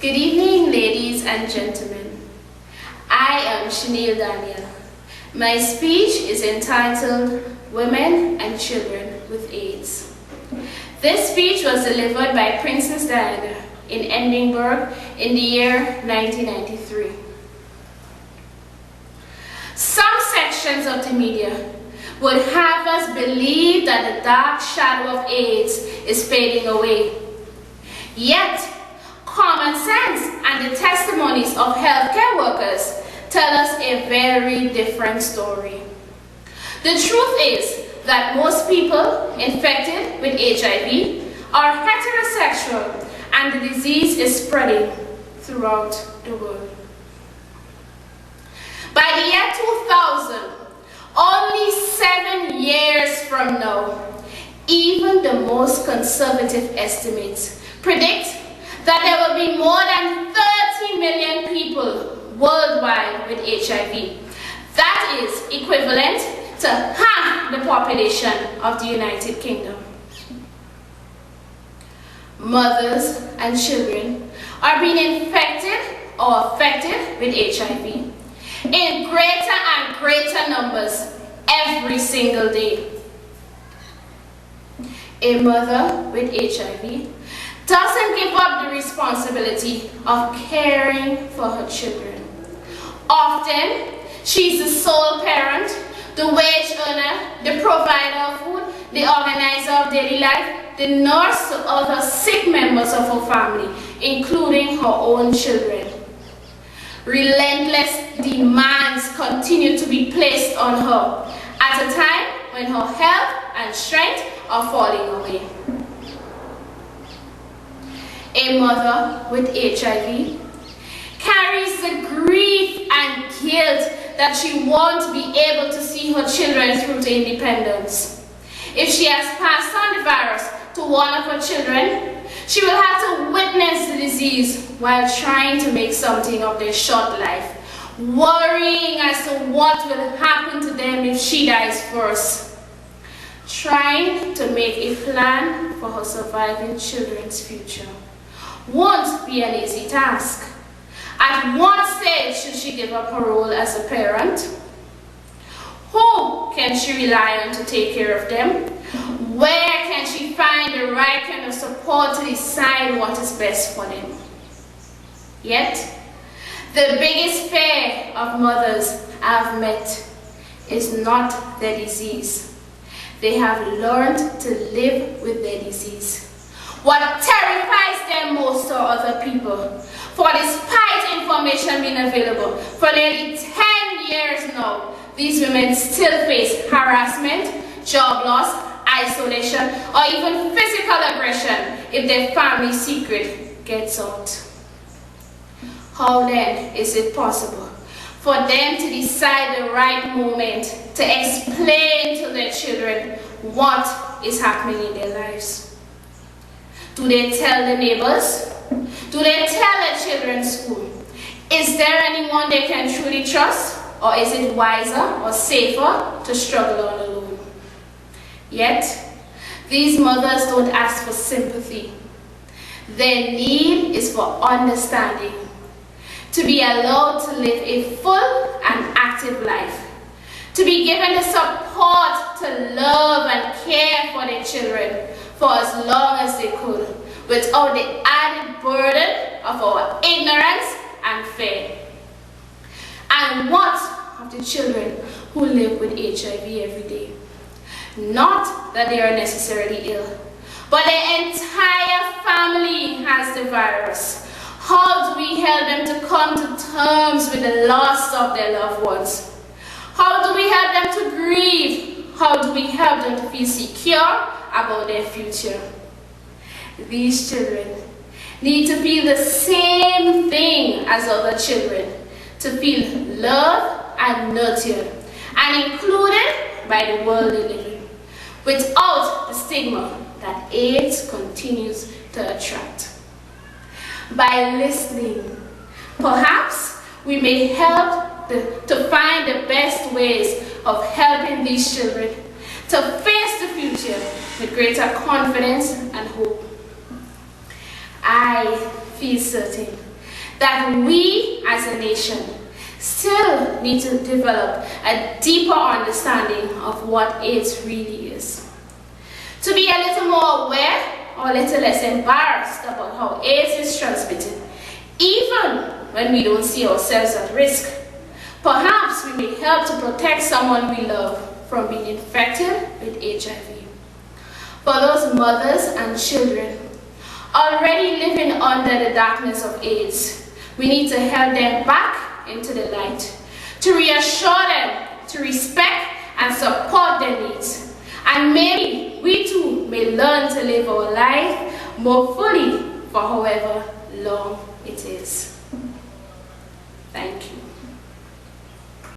Good evening, ladies and gentlemen. I am Shenile. My speech is entitled Women and Children with AIDS. This speech was delivered by Princess Diana in Edinburg in the year 1993. Some sections of the media would have us believe that the dark shadow of AIDS is fading away. Yet, common sense and the testimonies of healthcare workers tell us a very different story. The truth is that most people infected with HIV are heterosexual and the disease is spreading throughout the world. By the year 2000, only 7 years from now, even the most conservative estimates predict that there will be more than 30 million people worldwide with HIV. That is equivalent to half the population of the United Kingdom. Mothers and children are being infected or affected with HIV in greater and greater numbers every single day. A mother with HIV doesn't give up the responsibility of caring for her children. Often, she's the sole parent, the wage earner, the provider of food, the organizer of daily life, the nurse to other sick members of her family, including her own children. Relentless demands continue to be placed on her at a time when her health and strength are falling away. A mother with HIV carries the grief and guilt that she won't be able to see her children through to independence. If she has passed on the virus to one of her children, she will have to witness the disease while trying to make something of their short life, worrying as to what will happen to them if she dies first. Trying to make a plan for her surviving children's future won't be an easy task. At what stage should she give up her role as a parent? Who can she rely on to take care of them? Where can she find the right kind of support to decide what is best for them? Yet, the biggest fear of mothers I've met is not their disease. They have learned to live with their disease. What terrifies them most are other people. For despite information being available for nearly 10 years now, these women still face harassment, job loss, isolation, or even physical aggression if their family secret gets out. How then is it possible for them to decide the right moment to explain to their children what is happening in their lives? Do they tell the neighbors? Do they tell their children's school? Is there anyone they can truly trust? Or is it wiser or safer to struggle on alone? Yet, these mothers don't ask for sympathy. Their need is for understanding, to be allowed to live a full and active life, to be given the support to love and care for their children for as long as they could, without the added burden of our ignorance and fear. And what of the children who live with HIV every day? Not that they are necessarily ill, but their entire family has the virus. How do we help them to come to terms with the loss of their loved ones? How do we help them to grieve? How do we help them to feel secure about their future? These children need to feel the same thing as other children, to feel loved and nurtured and included by the world they live in, without the stigma that AIDS continues to attract. By listening, perhaps we may help to find the best ways of helping these children to face the future with greater confidence and hope. I feel certain that we as a nation still need to develop a deeper understanding of what AIDS really is. To be a little more aware or a little less embarrassed about how AIDS is transmitted, even when we don't see ourselves at risk. Perhaps we may help to protect someone we love from being infected with HIV. For those mothers and children already living under the darkness of AIDS, we need to help them back into the light, to reassure them, to respect and support their needs. And maybe we too may learn to live our life more fully for however long it is. Thank you.